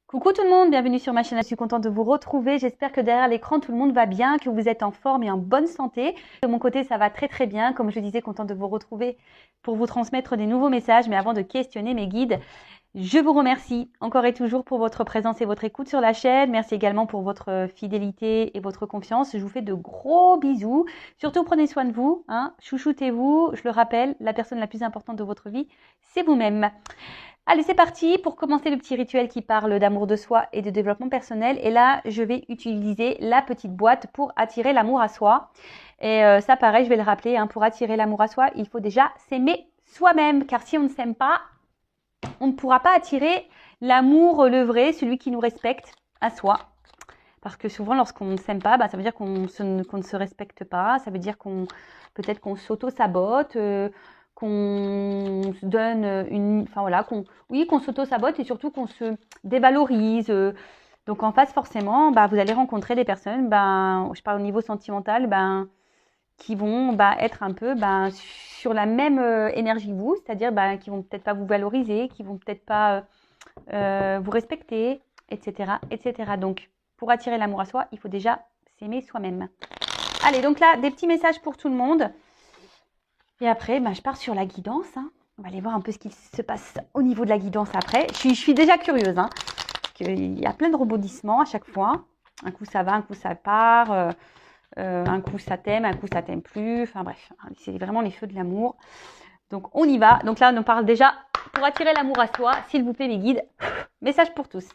Coucou tout le monde, bienvenue sur ma chaîne, je suis contente de vous retrouver. J'espère que derrière l'écran tout le monde va bien, que vous êtes en forme et en bonne santé. De mon côté ça va très bien, comme je disais, contente de vous retrouver pour vous transmettre des nouveaux messages. Mais avant de questionner mes guides, je vous remercie encore et toujours pour votre présence et votre écoute sur la chaîne. Merci également pour votre fidélité et votre confiance. Je vous fais de gros bisous. Surtout prenez soin de vous, chouchoutez-vous. Je le rappelle, la personne la plus importante de votre vie, c'est vous-même. Allez, c'est parti pour commencer le petit rituel qui parle d'amour de soi et de développement personnel. Et là, je vais utiliser la petite boîte pour attirer l'amour à soi. Et ça, pareil, je vais le rappeler, pour attirer l'amour à soi, il faut déjà s'aimer soi-même. Car si on ne s'aime pas, on ne pourra pas attirer l'amour, le vrai, celui qui nous respecte à soi. Parce que souvent, lorsqu'on ne s'aime pas, ça veut dire qu'on ne se respecte pas. Ça veut dire peut-être qu'on s'auto-sabote, qu'on se donne qu'on s'auto-sabote et surtout qu'on se dévalorise. Donc en face, forcément, vous allez rencontrer des personnes, je parle au niveau sentimental, qui vont être un peu sur la même énergie que vous, c'est-à-dire qui vont peut-être pas vous valoriser, qui vont peut-être pas vous respecter, etc. Donc, pour attirer l'amour à soi, il faut déjà s'aimer soi-même. Allez, donc là, des petits messages pour tout le monde. Et après, je pars sur la guidance. On va aller voir un peu ce qui se passe au niveau de la guidance après. Je suis déjà curieuse, parce qu'il y a plein de rebondissements à chaque fois. Un coup ça va, un coup ça part. Un coup ça t'aime, un coup ça t'aime plus. Enfin bref, c'est vraiment les feux de l'amour. Donc on y va. Donc là, on parle déjà pour attirer l'amour à soi. S'il vous plaît, mes guides, message pour tous.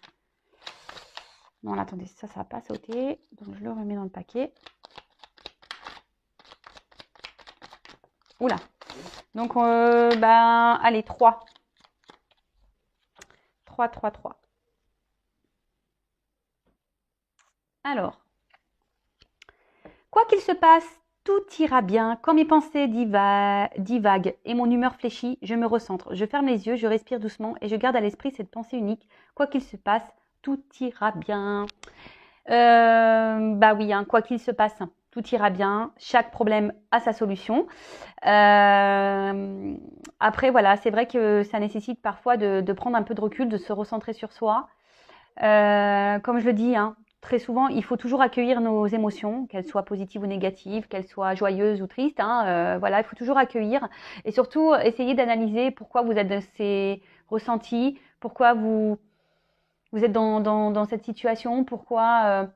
Non, attendez, ça va pas sauter. Donc je le remets dans le paquet. Oula. Donc, allez, 3. 3. Alors, quoi qu'il se passe, tout ira bien. Quand mes pensées divaguent et mon humeur fléchit, je me recentre. Je ferme les yeux, je respire doucement et je garde à l'esprit cette pensée unique. Quoi qu'il se passe, tout ira bien. Oui, quoi qu'il se passe, tout ira bien. Chaque problème a sa solution. Après, voilà, c'est vrai que ça nécessite parfois de prendre un peu de recul, de se recentrer sur soi. Comme je le dis, très souvent, il faut toujours accueillir nos émotions, qu'elles soient positives ou négatives, qu'elles soient joyeuses ou tristes. Il faut toujours accueillir et surtout essayer d'analyser pourquoi vous êtes dans ces ressentis, pourquoi vous êtes dans cette situation, pourquoi...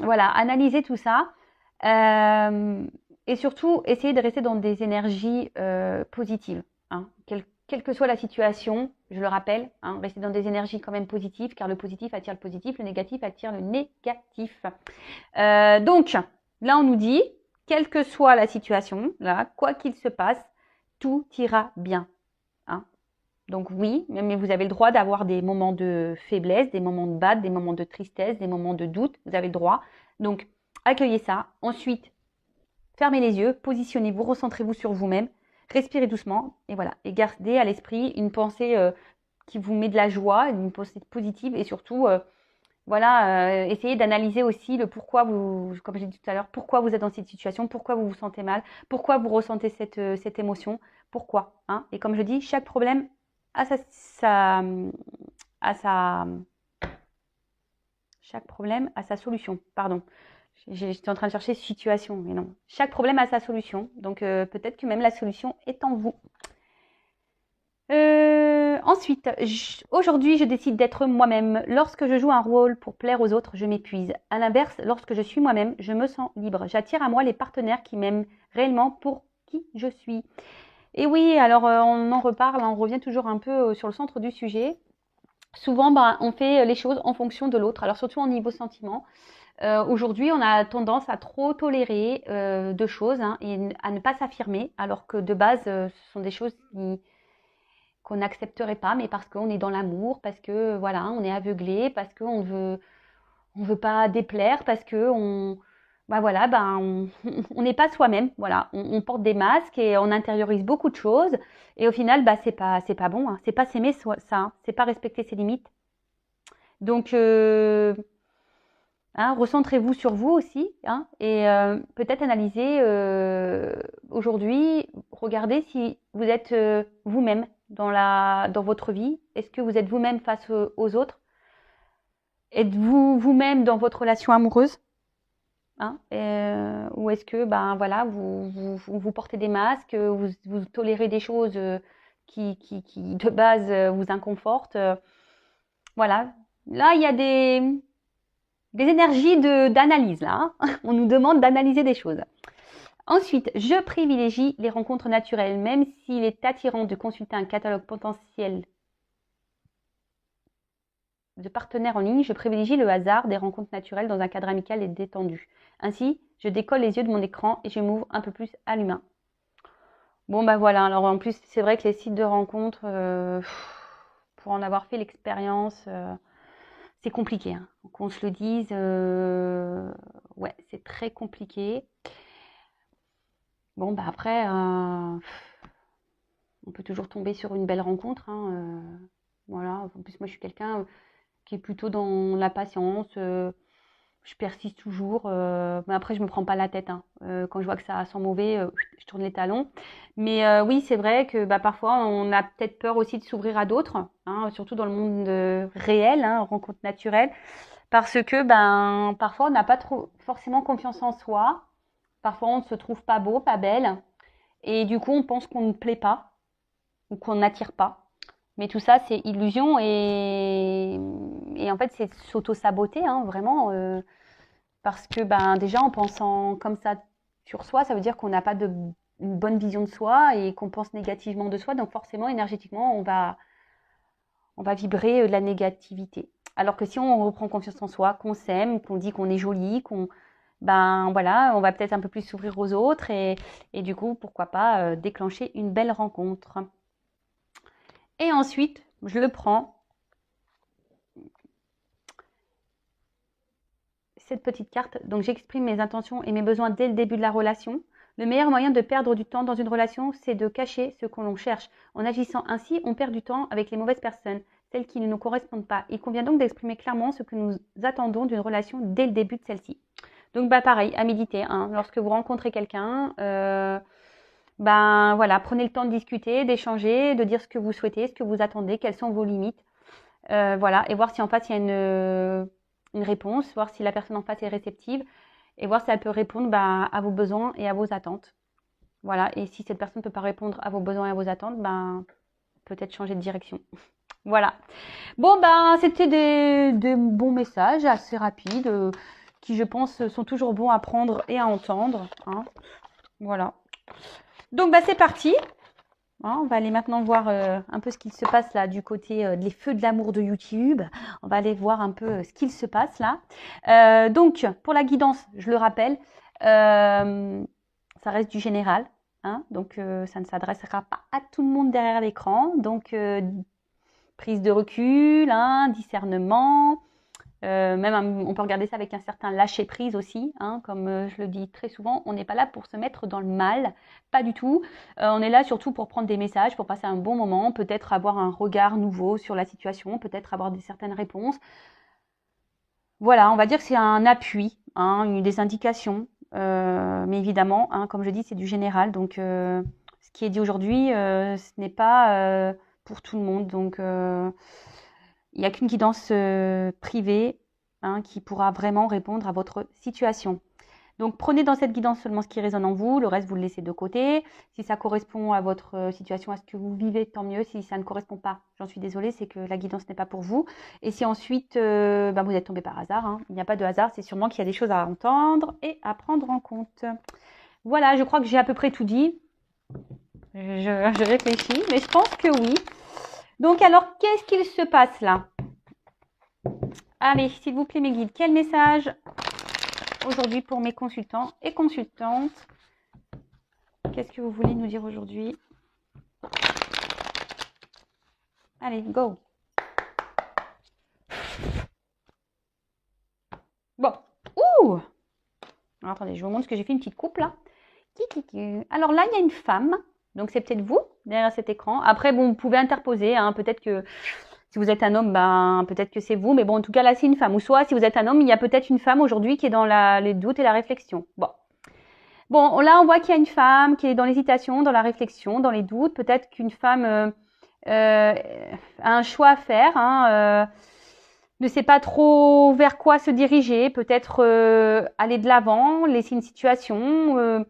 analyser tout ça. Et surtout, essayer de rester dans des énergies positives. Quelle que soit la situation, je le rappelle, rester dans des énergies quand même positives, car le positif attire le positif, le négatif attire le négatif. Donc, là, on nous dit, quelle que soit la situation, là, quoi qu'il se passe, tout ira bien. Donc oui, mais vous avez le droit d'avoir des moments de faiblesse, des moments de bad, des moments de tristesse, des moments de doute. Vous avez le droit. Donc, accueillez ça. Ensuite, fermez les yeux, positionnez-vous, recentrez-vous sur vous-même, respirez doucement et voilà. Et gardez à l'esprit une pensée qui vous met de la joie, une pensée positive et surtout, essayez d'analyser aussi le pourquoi vous, comme j'ai dit tout à l'heure, pourquoi vous êtes dans cette situation, pourquoi vous vous sentez mal, pourquoi vous ressentez cette émotion, pourquoi. Et comme je dis, chaque problème chaque problème a sa solution. Pardon. J'étais en train de chercher situation, mais non. Chaque problème a sa solution. Donc peut-être que même la solution est en vous. Ensuite, aujourd'hui, je décide d'être moi-même. Lorsque je joue un rôle pour plaire aux autres, je m'épuise. À l'inverse, lorsque je suis moi-même, je me sens libre. J'attire à moi les partenaires qui m'aiment réellement pour qui je suis. Et oui, alors on en reparle, on revient toujours un peu sur le centre du sujet. Souvent, on fait les choses en fonction de l'autre, alors surtout au niveau sentiment. Aujourd'hui, on a tendance à trop tolérer de choses et à ne pas s'affirmer, alors que de base, ce sont des choses qu'on n'accepterait pas, mais parce qu'on est dans l'amour, parce que voilà, on est aveuglé, parce qu'on veut pas déplaire, parce que on on n'est pas soi-même, voilà, on porte des masques et on intériorise beaucoup de choses et au final c'est pas bon, c'est pas s'aimer ça, c'est pas respecter ses limites. Donc recentrez-vous sur vous aussi et peut-être analyser aujourd'hui, regardez si vous êtes vous-même dans votre vie. Est-ce que vous êtes vous-même face aux autres? Êtes-vous vous-même dans votre relation amoureuse, hein, ou est-ce que ben voilà, vous portez des masques, vous tolérez des choses qui de base vous inconfortent. Voilà. Là, il y a des énergies d'analyse là, hein. On nous demande d'analyser des choses. Ensuite, je privilégie les rencontres naturelles, même s'il est attirant de consulter un catalogue potentiel de partenaires en ligne, je privilégie le hasard des rencontres naturelles dans un cadre amical et détendu. Ainsi, je décolle les yeux de mon écran et je m'ouvre un peu plus à l'humain. Bon, bah voilà. Alors en plus, c'est vrai que les sites de rencontres, pour en avoir fait l'expérience, c'est compliqué, hein. Qu'on se le dise, ouais, c'est très compliqué. Bon, bah après, on peut toujours tomber sur une belle rencontre, hein, voilà. En plus, moi, je suis quelqu'un qui est plutôt dans la patience. Je persiste toujours, mais après je me prends pas la tête, hein. Quand je vois que ça sent mauvais, je tourne les talons. Mais oui, c'est vrai que bah, parfois on a peut-être peur aussi de s'ouvrir à d'autres, hein, surtout dans le monde réel, hein, rencontre naturelle, parce que ben parfois on n'a pas trop forcément confiance en soi. Parfois on ne se trouve pas beau, pas belle, et du coup on pense qu'on ne plaît pas ou qu'on n'attire pas. Mais tout ça, c'est illusion et en fait, c'est s'auto-saboter, hein, vraiment. Parce que ben, déjà, en pensant comme ça sur soi, ça veut dire qu'on n'a pas une bonne vision de soi et qu'on pense négativement de soi. Donc forcément, énergétiquement, on va vibrer de la négativité. Alors que si on reprend confiance en soi, qu'on s'aime, qu'on dit qu'on est joli, ben voilà, on va peut-être un peu plus s'ouvrir aux autres et du coup, pourquoi pas déclencher une belle rencontre. Et ensuite, je le prends, cette petite carte. Donc, j'exprime mes intentions et mes besoins dès le début de la relation. Le meilleur moyen de perdre du temps dans une relation, c'est de cacher ce que l'on cherche. En agissant ainsi, on perd du temps avec les mauvaises personnes, celles qui ne nous correspondent pas. Il convient donc d'exprimer clairement ce que nous attendons d'une relation dès le début de celle-ci. Donc, bah, pareil, à méditer, hein. Lorsque vous rencontrez quelqu'un, ben voilà, prenez le temps de discuter, d'échanger, de dire ce que vous souhaitez, ce que vous attendez, quelles sont vos limites. Voilà, et voir si en face il y a une réponse, voir si la personne en face est réceptive et voir si elle peut répondre bah, à vos besoins et à vos attentes. Voilà, et si cette personne ne peut pas répondre à vos besoins et à vos attentes, ben, peut-être changer de direction. Voilà. Bon, ben, c'était des bons messages assez rapides qui, je pense, sont toujours bons à prendre et à entendre, hein. Voilà. Donc, bah, c'est parti. On va aller maintenant voir un peu ce qu'il se passe là du côté des feux de l'amour de YouTube. On va aller voir un peu ce qu'il se passe là. Donc, pour la guidance, je le rappelle, ça reste du général, hein, donc ça ne s'adressera pas à tout le monde derrière l'écran. Donc, prise de recul, hein, discernement. Même on peut regarder ça avec un certain lâcher prise aussi, hein, comme je le dis très souvent, on n'est pas là pour se mettre dans le mal, pas du tout. On est là surtout pour prendre des messages, pour passer un bon moment, peut-être avoir un regard nouveau sur la situation, peut-être avoir certaines réponses. Voilà, on va dire que c'est un appui, hein, des indications, mais évidemment, hein, comme je dis, c'est du général, donc ce qui est dit aujourd'hui, ce n'est pas pour tout le monde, donc il n'y a qu'une guidance privée, hein, qui pourra vraiment répondre à votre situation. Donc prenez dans cette guidance seulement ce qui résonne en vous, le reste vous le laissez de côté. Si ça correspond à votre situation, à ce que vous vivez, tant mieux. Si ça ne correspond pas, j'en suis désolée, c'est que la guidance n'est pas pour vous. Et si ensuite vous êtes tombé par hasard, hein, il n'y a pas de hasard, c'est sûrement qu'il y a des choses à entendre et à prendre en compte. Voilà, je crois que j'ai à peu près tout dit. Je réfléchis, mais je pense que oui. Donc alors, qu'est-ce qu'il se passe là? Allez, s'il vous plaît mes guides, quel message aujourd'hui pour mes consultants et consultantes? Qu'est-ce que vous voulez nous dire aujourd'hui? Allez, go. Bon. Ouh. Alors, attendez, je vous montre ce que j'ai fait, une petite coupe là. Alors là, il y a une femme. Donc, c'est peut-être vous derrière cet écran. Après, bon, vous pouvez interposer, hein, peut-être que si vous êtes un homme, ben, peut-être que c'est vous. Mais bon, en tout cas, là, c'est une femme. Ou soit, si vous êtes un homme, il y a peut-être une femme aujourd'hui qui est dans les doutes et la réflexion. Bon, là, on voit qu'il y a une femme qui est dans l'hésitation, dans la réflexion, dans les doutes. Peut-être qu'une femme a un choix à faire, hein, ne sait pas trop vers quoi se diriger, peut-être aller de l'avant, laisser une situation,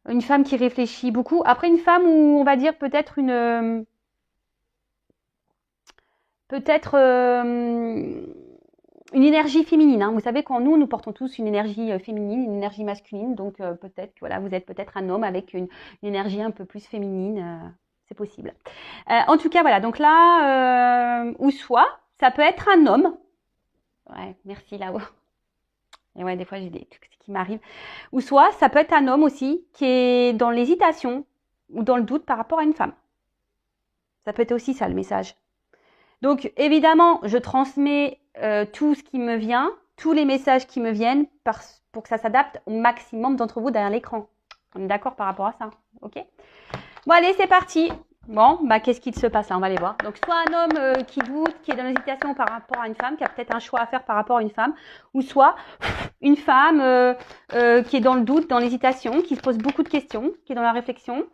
une femme qui réfléchit beaucoup. Après, une femme où on va dire peut-être une énergie féminine. Hein. Vous savez, quand nous portons tous une énergie féminine, une énergie masculine, donc peut-être que voilà, vous êtes peut-être un homme avec une énergie un peu plus féminine, c'est possible. En tout cas, voilà, donc là, ou soit, ça peut être un homme. Ouais, merci là-haut. Et ouais, des fois, j'ai des trucs qui m'arrivent. Ou soit, ça peut être un homme aussi qui est dans l'hésitation ou dans le doute par rapport à une femme. Ça peut être aussi ça, le message. Donc, évidemment, je transmets tout ce qui me vient, tous les messages qui me viennent pour que ça s'adapte au maximum d'entre vous derrière l'écran. On est d'accord par rapport à ça, ok? Bon, allez, c'est parti. Bon, bah, qu'est-ce qu'il se passe là? On va aller voir. Donc, soit un homme qui doute, qui est dans l'hésitation par rapport à une femme, qui a peut-être un choix à faire par rapport à une femme, ou soit une femme qui est dans le doute, dans l'hésitation, qui se pose beaucoup de questions, qui est dans la réflexion.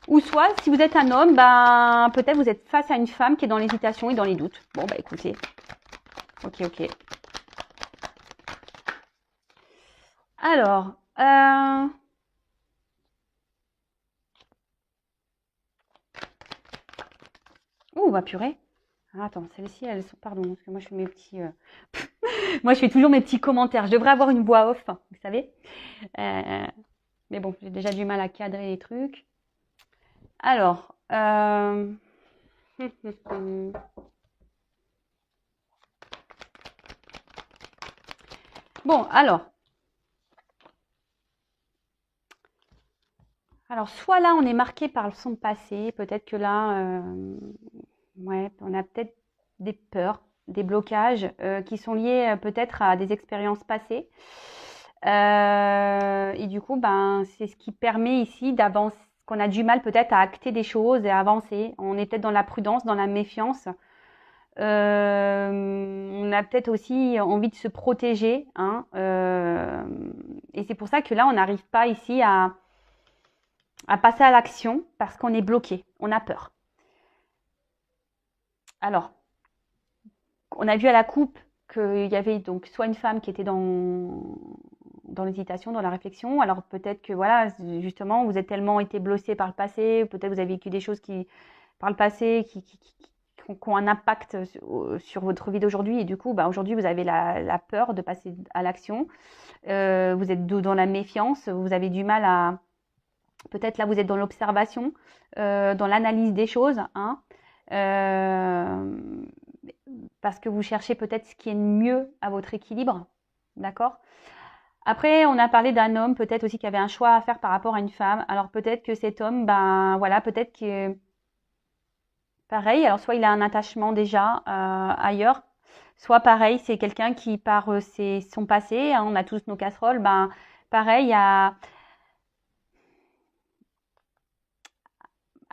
Ou soit, si vous êtes un homme, ben, peut-être vous êtes face à une femme qui est dans l'hésitation et dans les doutes. Bon, bah écoutez. Ok. Alors, ouh, bah purée. Ah, attends, celles-ci, elles sont... Pardon, parce que moi, je fais mes petits... Moi, je fais toujours mes petits commentaires. Je devrais avoir une voix off, vous savez. Mais bon, j'ai déjà du mal à cadrer les trucs. Alors, bon, alors, soit là, on est marqué par son passé. Peut-être que là, ouais, on a peut-être des peurs, des blocages qui sont liés peut-être à des expériences passées. Et du coup, ben, c'est ce qui permet ici d'avancer, qu'on a du mal peut-être à acter des choses et à avancer. On est peut-être dans la prudence, dans la méfiance. On a peut-être aussi envie de se protéger. Hein, et c'est pour ça que là, on n'arrive pas ici à passer à l'action parce qu'on est bloqué, on a peur. Alors, on a vu à la coupe qu'il y avait donc soit une femme qui était dans l'hésitation, dans la réflexion. Alors peut-être que voilà, justement, vous êtes tellement été blessé par le passé, peut-être vous avez vécu des choses par le passé qui ont un impact sur votre vie d'aujourd'hui. Et du coup, bah, aujourd'hui, vous avez la peur de passer à l'action. Vous êtes dans la méfiance, vous avez du mal à... Peut-être là, vous êtes dans l'observation, dans l'analyse des choses. Hein, parce que vous cherchez peut-être ce qui est mieux à votre équilibre. D'accord ? Après, on a parlé d'un homme peut-être aussi qui avait un choix à faire par rapport à une femme. Alors peut-être que cet homme, ben voilà, peut-être que pareil, alors soit il a un attachement déjà ailleurs, soit pareil, c'est quelqu'un qui par son passé, hein, on a tous nos casseroles, ben pareil à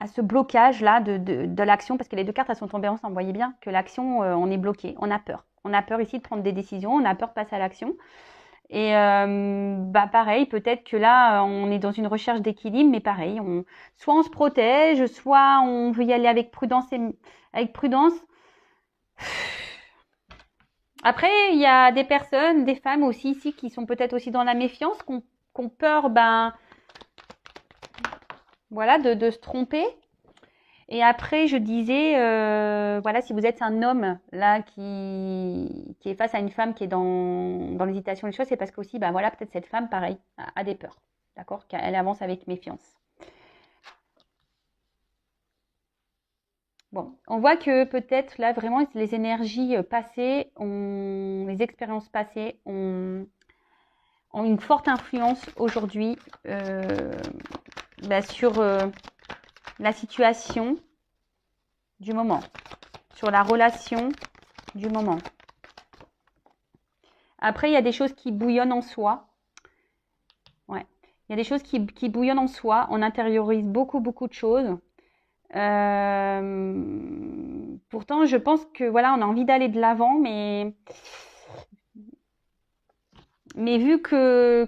ce blocage là de l'action, parce que les deux cartes elles sont tombées ensemble. Vous voyez bien que l'action, on est bloqué, on a peur. On a peur ici de prendre des décisions, on a peur de passer à l'action. Et bah pareil, peut-être que là, on est dans une recherche d'équilibre, mais pareil, soit on se protège, soit on veut y aller avec prudence. Après, il y a des personnes, des femmes aussi ici, qui sont peut-être aussi dans la méfiance, qui ont peur, ben, voilà, de se tromper. Et après, je disais, voilà, si vous êtes un homme là qui est face à une femme qui est dans l'hésitation des choses, c'est parce qu'aussi, ben voilà, peut-être cette femme, pareil, a des peurs, d'accord, qu'elle avance avec méfiance. Bon, on voit que peut-être là vraiment les énergies passées, les expériences passées ont une forte influence aujourd'hui sur la situation du moment, sur la relation du moment. Après, il y a des choses qui bouillonnent en soi. Ouais. Il y a des choses qui bouillonnent en soi. On intériorise beaucoup de choses. Pourtant, je pense que voilà, on a envie d'aller de l'avant, mais vu que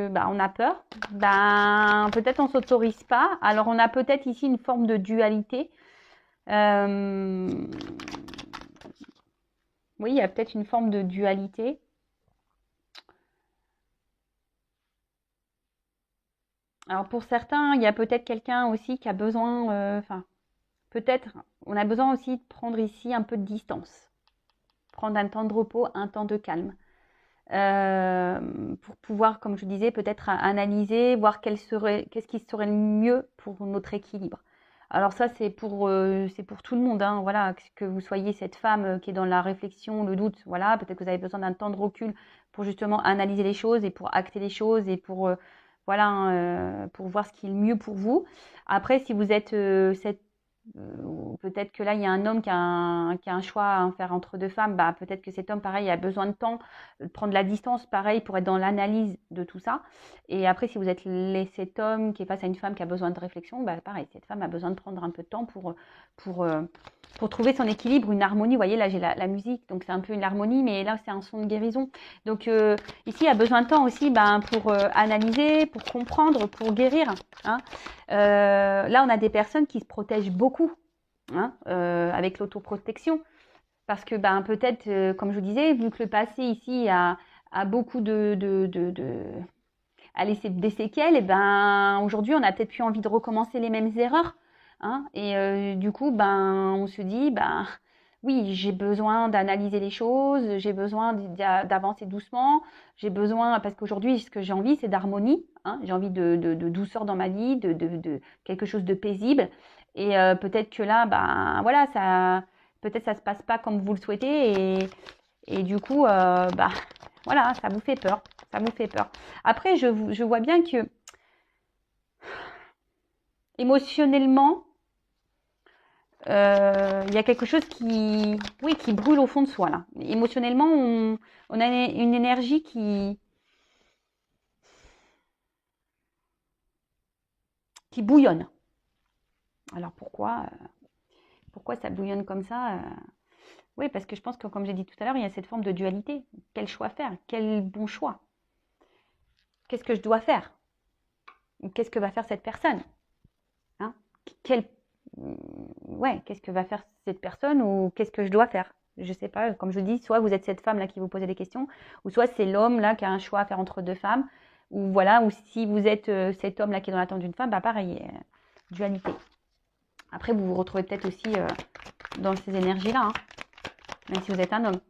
bah, on a peur, ben peut-être on s'autorise pas. Alors on a peut-être ici une forme de dualité. Oui, il y a peut-être une forme de dualité. Alors pour certains, il y a peut-être quelqu'un aussi qui a besoin, enfin, peut-être, on a besoin aussi de prendre ici un peu de distance, prendre un temps de repos, un temps de calme, pour pouvoir, comme je disais, peut-être analyser, voir qu'est-ce qui serait le mieux pour notre équilibre. Alors ça, c'est pour tout le monde, hein, voilà, que vous soyez cette femme qui est dans la réflexion, le doute, voilà, peut-être que vous avez besoin d'un temps de recul pour justement analyser les choses et pour acter les choses et pour, voilà, hein, pour voir ce qui est le mieux pour vous. Après, si vous êtes peut-être que là, il y a un homme qui a un choix à faire entre deux femmes, bah, peut-être que cet homme, pareil, a besoin de temps, de prendre la distance, pareil, pour être dans l'analyse de tout ça. Et après, si vous êtes cet homme qui est face à une femme qui a besoin de réflexion, bah, pareil, cette femme a besoin de prendre un peu de temps pour, euh, pour trouver son équilibre, une harmonie. Vous voyez, là, j'ai la musique, donc c'est un peu une harmonie, mais là, c'est un son de guérison. Donc, ici, il y a besoin de temps aussi ben, pour analyser, pour comprendre, pour guérir. Hein. Là, on a des personnes qui se protègent beaucoup hein, avec l'autoprotection. Parce que ben, peut-être, comme je vous disais, vu que le passé ici a beaucoup a laissé des séquelles, et ben, aujourd'hui, on a peut-être plus envie de recommencer les mêmes erreurs. Hein, et du coup, ben, on se dit, ben, oui, j'ai besoin d'analyser les choses, j'ai besoin d'avancer doucement, j'ai besoin, parce qu'aujourd'hui, ce que j'ai envie, c'est d'harmonie, hein, j'ai envie de douceur dans ma vie, de quelque chose de paisible. Et peut-être que là, ben, voilà, peut-être ça se passe pas comme vous le souhaitez, et du coup, bah, voilà, ça vous fait peur, ça vous fait peur. Après, je vois bien que émotionnellement, il y a quelque chose oui, qui brûle au fond de soi là. Émotionnellement, on a une énergie qui bouillonne. Alors pourquoi ça bouillonne comme ça Oui, parce que je pense que, comme j'ai dit tout à l'heure, il y a cette forme de dualité. Quel choix faire? Quel bon choix? Qu'est-ce que je dois faire? Qu'est-ce que va faire cette personne? Hein? Quel ouais, qu'est-ce que va faire cette personne ou qu'est-ce que je dois faire? Je sais pas, comme je dis, soit vous êtes cette femme là qui vous posez des questions, ou soit c'est l'homme là qui a un choix à faire entre deux femmes, ou voilà, ou si vous êtes cet homme là qui est dans l'attente d'une femme, bah pareil, dualité. Après, vous vous retrouvez peut-être aussi dans ces énergies-là, hein, même si vous êtes un homme.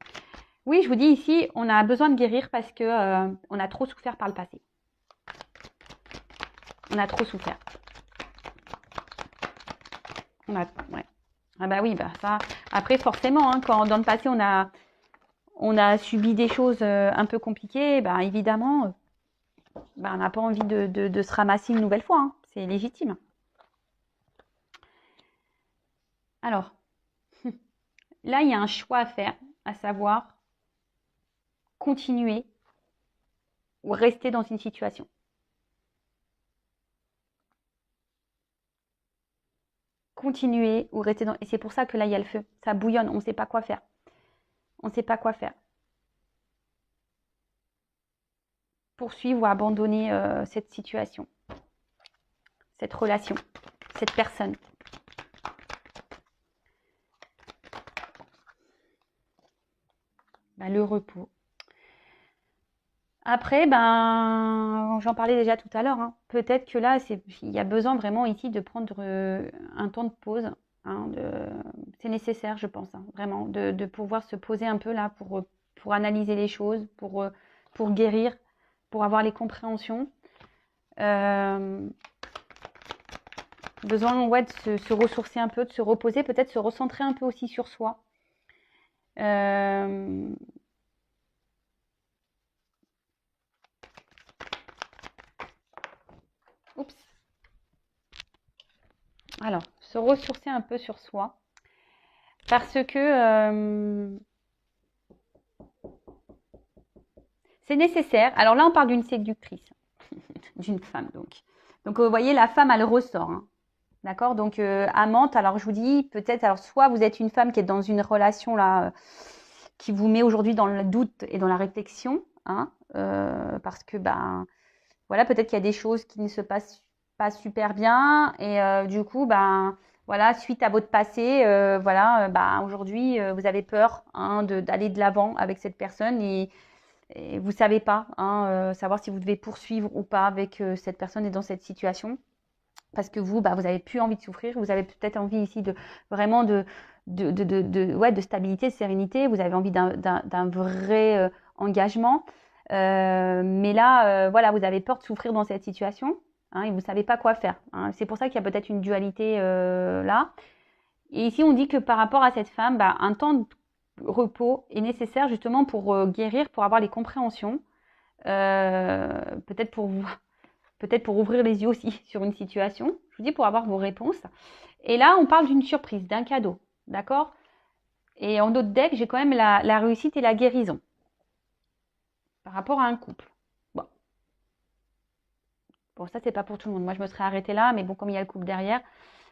Oui, je vous dis ici, on a besoin de guérir parce que on a trop souffert par le passé. On a trop souffert. Ouais. Ah bah oui, bah ça. Après, forcément, hein, quand dans le passé on a subi des choses un peu compliquées, bah évidemment, bah, on n'a pas envie de se ramasser une nouvelle fois. Hein. C'est légitime. Alors, là, il y a un choix à faire, à savoir continuer ou rester dans une situation. Continuer ou rester dans. Et c'est pour ça que là, il y a le feu. Ça bouillonne, on ne sait pas quoi faire. On ne sait pas quoi faire. Poursuivre ou abandonner cette situation, cette relation, cette personne. Ben, le repos. Après, ben, j'en parlais déjà tout à l'heure. Hein. Peut-être que là, il y a besoin vraiment ici de prendre un temps de pause. Hein, c'est nécessaire, je pense, hein, vraiment, de pouvoir se poser un peu là pour analyser les choses, pour guérir, pour avoir les compréhensions. Besoin ouais, de se ressourcer un peu, de se reposer, peut-être se recentrer un peu aussi sur soi. Oups. Alors, se ressourcer un peu sur soi. Parce que c'est nécessaire. Alors là, on parle d'une séductrice, d'une femme donc. Donc, vous voyez, la femme, elle ressort. Hein. D'accord. Donc, amante, alors je vous dis, peut-être, alors soit vous êtes une femme qui est dans une relation là, qui vous met aujourd'hui dans le doute et dans la réflexion. Hein, parce que, ben, voilà, peut-être qu'il y a des choses qui ne se passent pas super bien. Et du coup, ben, voilà, suite à votre passé, voilà, bah, aujourd'hui, vous avez peur hein, d'aller de l'avant avec cette personne et vous savez pas, hein, savoir si vous devez poursuivre ou pas avec cette personne et dans cette situation. Parce que vous, bah, vous avez plus envie de souffrir, vous avez peut-être envie ici de vraiment ouais, de stabilité, de sérénité, vous avez envie d'un vrai engagement. Mais là, voilà, vous avez peur de souffrir dans cette situation hein, et vous ne savez pas quoi faire. Hein. C'est pour ça qu'il y a peut-être une dualité là. Et ici, on dit que par rapport à cette femme, bah, un temps de repos est nécessaire justement pour guérir, pour avoir les compréhensions, peut-être pour vous, peut-être pour ouvrir les yeux aussi sur une situation. Je vous dis pour avoir vos réponses. Et là, on parle d'une surprise, d'un cadeau, d'accord? Et en autre deck, j'ai quand même la réussite et la guérison par rapport à un couple. Bon, bon ça, c'est pas pour tout le monde. Moi, je me serais arrêtée là, mais bon, comme il y a le couple derrière,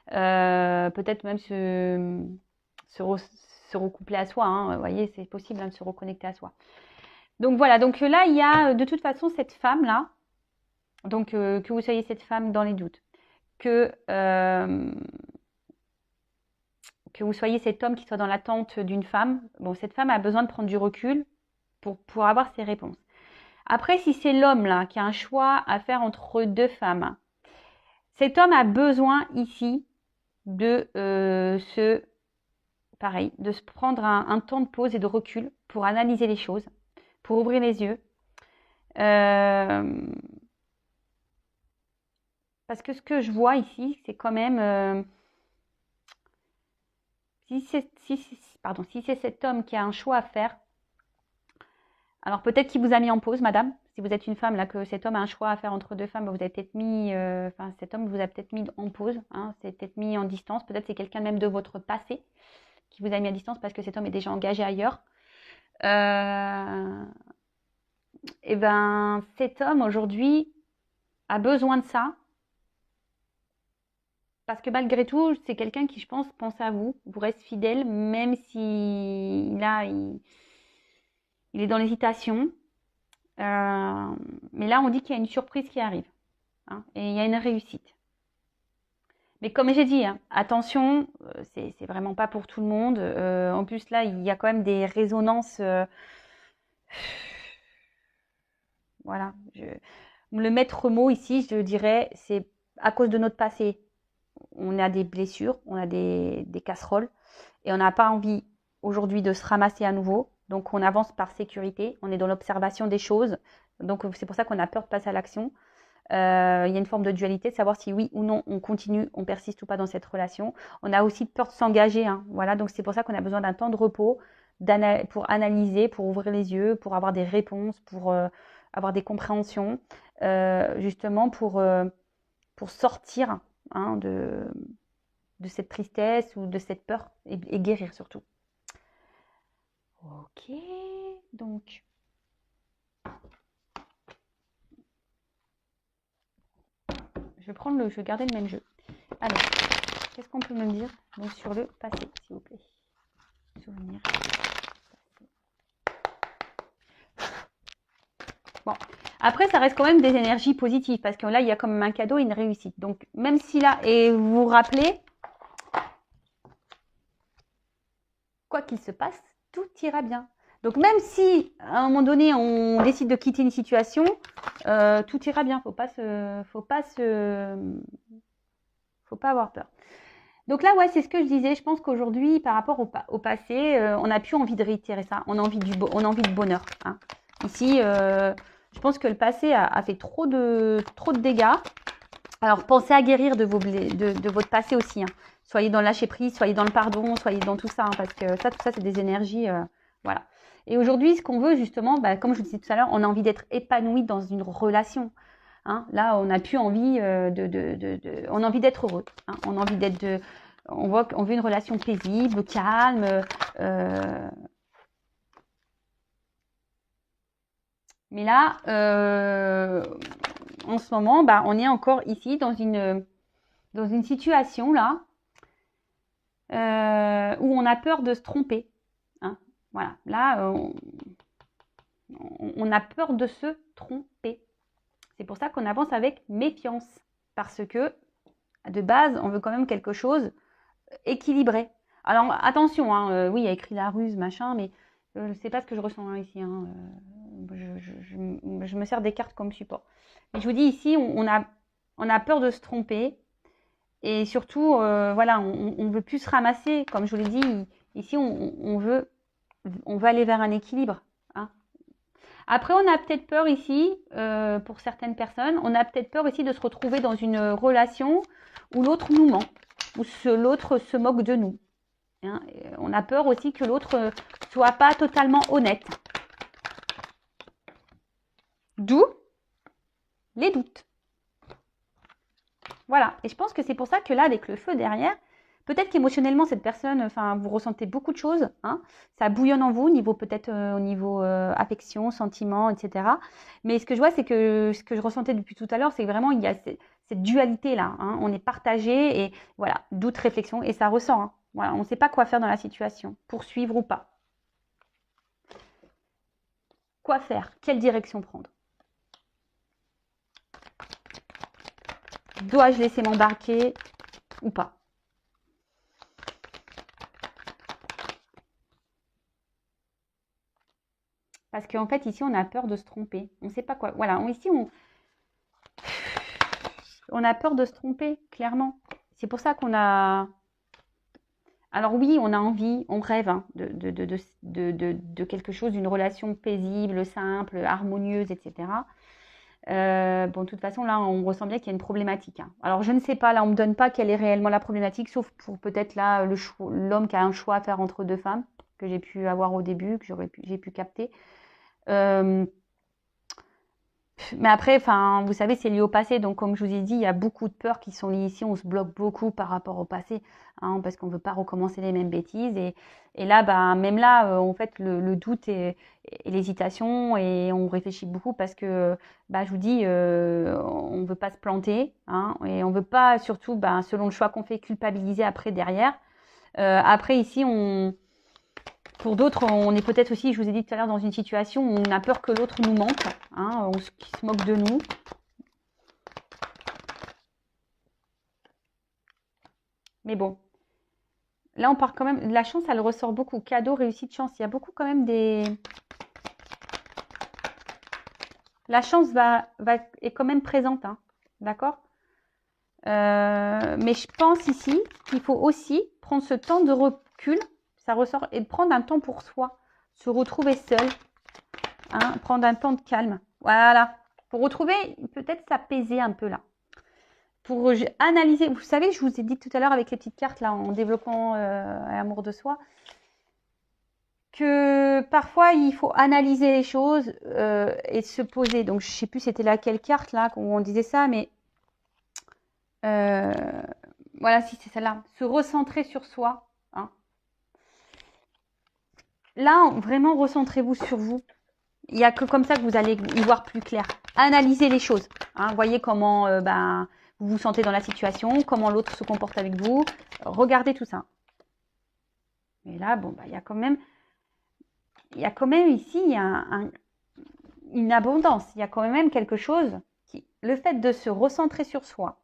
peut-être même se, se recoupler à soi. Hein. Vous voyez, c'est possible hein, de se reconnecter à soi. Donc voilà, donc là, il y a de toute façon cette femme-là, donc que vous soyez cette femme dans les doutes, que vous soyez cet homme qui soit dans l'attente d'une femme, bon, cette femme a besoin de prendre du recul pour avoir ses réponses. Après, si c'est l'homme là qui a un choix à faire entre deux femmes, cet homme a besoin ici de pareil, de se prendre un temps de pause et de recul pour analyser les choses, pour ouvrir les yeux. Parce que ce que je vois ici, c'est quand même si c'est cet homme qui a un choix à faire, alors peut-être qu'il vous a mis en pause, madame. Si vous êtes une femme, là, que cet homme a un choix à faire entre deux femmes, vous avez peut-être mis, enfin, cet homme vous a peut-être mis en pause, hein, c'est peut-être mis en distance. Peut-être c'est quelqu'un même de votre passé qui vous a mis à distance parce que cet homme est déjà engagé ailleurs. Et ben, cet homme aujourd'hui a besoin de ça parce que malgré tout, c'est quelqu'un qui, je pense à vous, vous reste fidèle, même si là, il est dans l'hésitation. Mais là, on dit qu'il y a une surprise qui arrive. Hein, et il y a une réussite. Mais comme j'ai dit, hein, attention, c'est vraiment pas pour tout le monde. En plus, là, il y a quand même des résonances. Voilà. Le maître mot ici, je dirais, c'est à cause de notre passé. On a des blessures, on a des casseroles. Et on n'a pas envie aujourd'hui de se ramasser à nouveau. Donc, on avance par sécurité. On est dans l'observation des choses. Donc, c'est pour ça qu'on a peur de passer à l'action. Il y a une forme de dualité, de savoir si oui ou non on continue, on persiste ou pas dans cette relation. On a aussi peur de s'engager. Hein. Voilà, donc c'est pour ça qu'on a besoin d'un temps de repos pour analyser, pour ouvrir les yeux, pour avoir des réponses, pour avoir des compréhensions, justement pour sortir hein, de cette tristesse ou de cette peur et guérir surtout. Ok, donc... Je vais garder le même jeu. Alors, qu'est-ce qu'on peut me dire donc, sur le passé, s'il vous plaît? Souvenir. Bon, après, ça reste quand même des énergies positives parce que là, il y a quand même un cadeau et une réussite. Donc, même si là, et vous vous rappelez, quoi qu'il se passe, tout ira bien. Donc, même si à un moment donné, on décide de quitter une situation, tout ira bien. Faut pas avoir peur. Donc là, ouais, c'est ce que je disais. Je pense qu'aujourd'hui, par rapport au passé, on n'a plus envie de réitérer ça. On a envie de bonheur. Hein. Ici, je pense que le passé a fait trop de dégâts. Alors, pensez à guérir de votre passé aussi. Hein. Soyez dans le lâcher prise, soyez dans le pardon, soyez dans tout ça. Hein, parce que tout ça, c'est des énergies. Voilà. Et aujourd'hui, ce qu'on veut, justement, bah, comme je vous disais tout à l'heure, on a envie d'être épanoui dans une relation. Hein, là, on n'a plus envie on a envie d'être heureux. Hein, on a envie on veut une relation paisible, calme. Mais là, en ce moment, bah, on est encore ici dans une situation là où on a peur de se tromper. Hein, voilà. Là, on a peur de se tromper. C'est pour ça qu'on avance avec méfiance. Parce que, de base, on veut quand même quelque chose équilibré. Alors attention, hein, oui, il y a écrit la ruse, machin, mais c'est pas ce que je ressens hein, ici. Hein, je me sers des cartes comme support. Mais je vous dis ici, on a peur de se tromper. Et surtout, voilà, on veut plus se ramasser. Comme je vous l'ai dit, ici, on veut aller vers un équilibre. Hein. Après, on a peut-être peur ici, pour certaines personnes, on a peut-être peur ici de se retrouver dans une relation où l'autre nous ment, où l'autre se moque de nous. Hein. On a peur aussi que l'autre soit pas totalement honnête. D'où les doutes. Voilà. Et je pense que c'est pour ça que là, avec le feu derrière, peut-être qu'émotionnellement, cette personne, enfin, vous ressentez beaucoup de choses. Hein. Ça bouillonne en vous, peut-être au niveau affection, sentiment, etc. Mais ce que je vois, c'est que ce que je ressentais depuis tout à l'heure, c'est vraiment, il y a cette dualité-là. Hein. On est partagé et voilà, doute, réflexion, et ça ressent. Hein. Voilà, on ne sait pas quoi faire dans la situation, poursuivre ou pas. Quoi faire? Quelle direction prendre? Dois-je laisser m'embarquer ou pas? Parce qu'en fait, ici, on a peur de se tromper. On ne sait pas quoi. Voilà, ici, on a peur de se tromper, clairement. C'est pour ça qu'on a... Alors oui, on a envie, on rêve hein, de quelque chose, d'une relation paisible, simple, harmonieuse, etc. Bon, de toute façon, là, on ressent bien qu'il y a une problématique. Hein. Alors, je ne sais pas, là, on ne me donne pas quelle est réellement la problématique, sauf pour peut-être là, l'homme qui a un choix à faire entre deux femmes, que j'ai pu avoir au début, que j'ai pu capter. Mais après, enfin, vous savez, c'est lié au passé. Donc, comme je vous ai dit, il y a beaucoup de peurs qui sont liées ici. On se bloque beaucoup par rapport au passé, hein, parce qu'on ne veut pas recommencer les mêmes bêtises. Et là, bah, même là, en fait, le doute et l'hésitation, et on réfléchit beaucoup parce que, bah, je vous dis, on ne veut pas se planter, hein, et on ne veut pas, surtout, bah, selon le choix qu'on fait, culpabiliser après derrière. Après, ici, pour d'autres, on est peut-être aussi, je vous ai dit tout à l'heure, dans une situation où on a peur que l'autre nous manque, hein, qu'il se moque de nous. Mais bon, là on part quand même, la chance elle ressort beaucoup, cadeau, réussite, chance, il y a beaucoup quand même des... La chance est quand même présente, hein, d'accord mais je pense ici qu'il faut aussi prendre ce temps de recul, ça ressort, et prendre un temps pour soi, se retrouver seul, hein, prendre un temps de calme. Voilà, pour retrouver, peut-être s'apaiser un peu là. Pour analyser, vous savez, je vous ai dit tout à l'heure avec les petites cartes là, en développant l'amour de soi, que parfois il faut analyser les choses et se poser. Donc je ne sais plus c'était laquelle carte là où on disait ça, mais voilà, si c'est celle-là, se recentrer sur soi. Hein. Là, vraiment, recentrez-vous sur vous. Il n'y a que comme ça que vous allez y voir plus clair. Analysez les choses. Hein. Voyez comment vous vous sentez dans la situation, comment l'autre se comporte avec vous. Regardez tout ça. Mais là, bon, bah, il y a quand même ici une abondance. Il y a quand même quelque chose qui, le fait de se recentrer sur soi,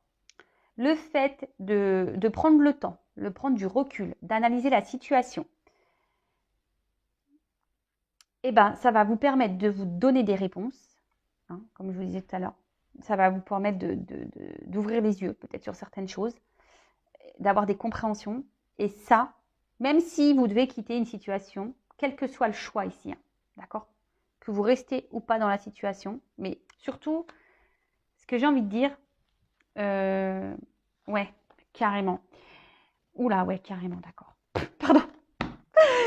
le fait de prendre le temps, de prendre du recul, d'analyser la situation, eh ben, ça va vous permettre de vous donner des réponses, hein, comme je vous disais tout à l'heure. Ça va vous permettre d'ouvrir les yeux peut-être sur certaines choses, d'avoir des compréhensions. Et ça, même si vous devez quitter une situation, quel que soit le choix ici, hein, d'accord, que vous restez ou pas dans la situation, mais surtout, ce que j'ai envie de dire, ouais, carrément. Oula, ouais, carrément, d'accord. Pardon.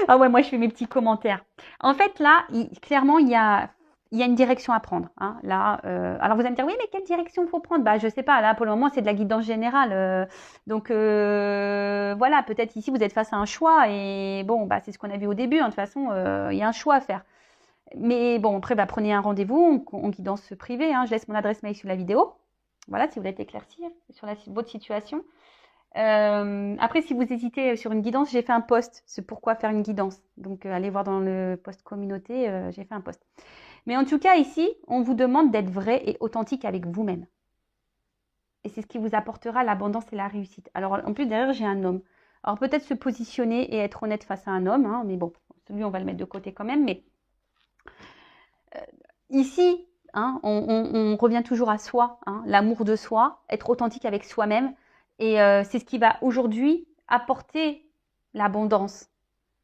Ah ouais, moi je fais mes petits commentaires. En fait, là, clairement, il y a une direction à prendre. Hein. Là, alors vous allez me dire, oui, mais quelle direction faut prendre? Bah, je sais pas. Là, pour le moment, c'est de la guidance générale. Donc voilà, peut-être ici vous êtes face à un choix et bon, bah c'est ce qu'on a vu au début. Hein. De toute façon, il y a un choix à faire. Mais bon, après, bah, prenez un rendez-vous en guidance privée. Hein. Je laisse mon adresse mail sous la vidéo. Voilà, si vous voulez éclaircir sur votre situation. Après, si vous hésitez sur une guidance, j'ai fait un post. C'est pourquoi faire une guidance. Donc, allez voir dans le post communauté, j'ai fait un post. Mais en tout cas, ici, on vous demande d'être vrai et authentique avec vous-même. Et c'est ce qui vous apportera l'abondance et la réussite. Alors, en plus, derrière, j'ai un homme. Alors peut-être se positionner et être honnête face à un homme, hein, mais bon, lui on va le mettre de côté quand même. Mais ici, hein, on revient toujours à soi, hein, l'amour de soi, être authentique avec soi-même. Et c'est ce qui va aujourd'hui apporter l'abondance.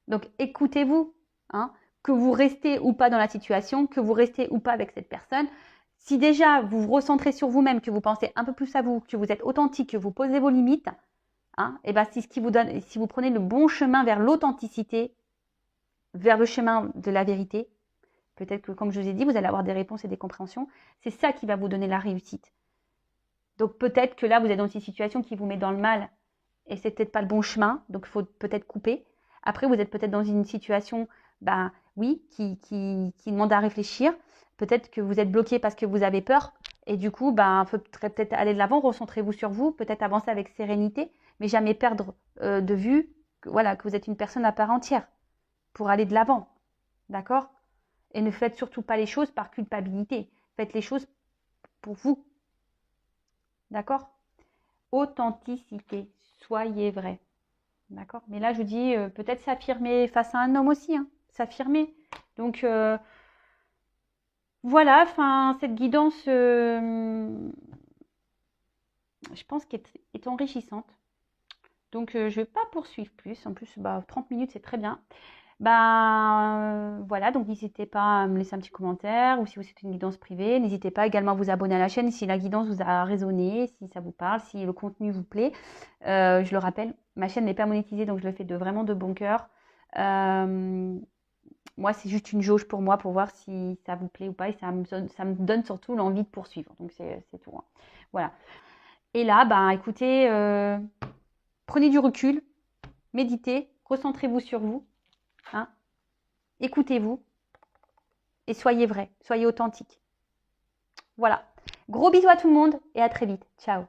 Donc écoutez-vous, hein, que vous restez ou pas dans la situation, que vous restez ou pas avec cette personne. Si déjà vous vous recentrez sur vous-même, que vous pensez un peu plus à vous, que vous êtes authentique, que vous posez vos limites, hein, et ben c'est ce qui vous donne, si vous prenez le bon chemin vers l'authenticité, vers le chemin de la vérité, peut-être que comme je vous ai dit, vous allez avoir des réponses et des compréhensions, c'est ça qui va vous donner la réussite. Donc peut-être que là, vous êtes dans une situation qui vous met dans le mal et c'est peut-être pas le bon chemin, donc il faut peut-être couper. Après, vous êtes peut-être dans une situation, ben oui, qui demande à réfléchir. Peut-être que vous êtes bloqué parce que vous avez peur et du coup, ben, il faudrait peut-être aller de l'avant, recentrez-vous sur vous, peut-être avancer avec sérénité, mais jamais perdre de vue que, voilà, que vous êtes une personne à part entière pour aller de l'avant, d'accord? Et ne faites surtout pas les choses par culpabilité. Faites les choses pour vous, d'accord? Authenticité, soyez vrai. D'accord. Mais là, je vous dis, peut-être s'affirmer face à un homme aussi, hein, s'affirmer. Donc, voilà, enfin, cette guidance, je pense qu'elle est enrichissante. Donc, je ne vais pas poursuivre plus. En plus, 30 minutes, c'est très bien. Voilà, donc n'hésitez pas à me laisser un petit commentaire ou si vous souhaitez une guidance privée. N'hésitez pas également à vous abonner à la chaîne si la guidance vous a résonné, si ça vous parle, si le contenu vous plaît. Je le rappelle, ma chaîne n'est pas monétisée, donc je le fais vraiment de bon cœur. Moi, c'est juste une jauge pour moi pour voir si ça vous plaît ou pas et ça me donne surtout l'envie de poursuivre. Donc, c'est tout, hein. Voilà. Et là, écoutez, prenez du recul, méditez, recentrez-vous sur vous, hein. Écoutez-vous et soyez vrai, soyez authentique. Voilà. Gros bisous à tout le monde et à très vite. Ciao.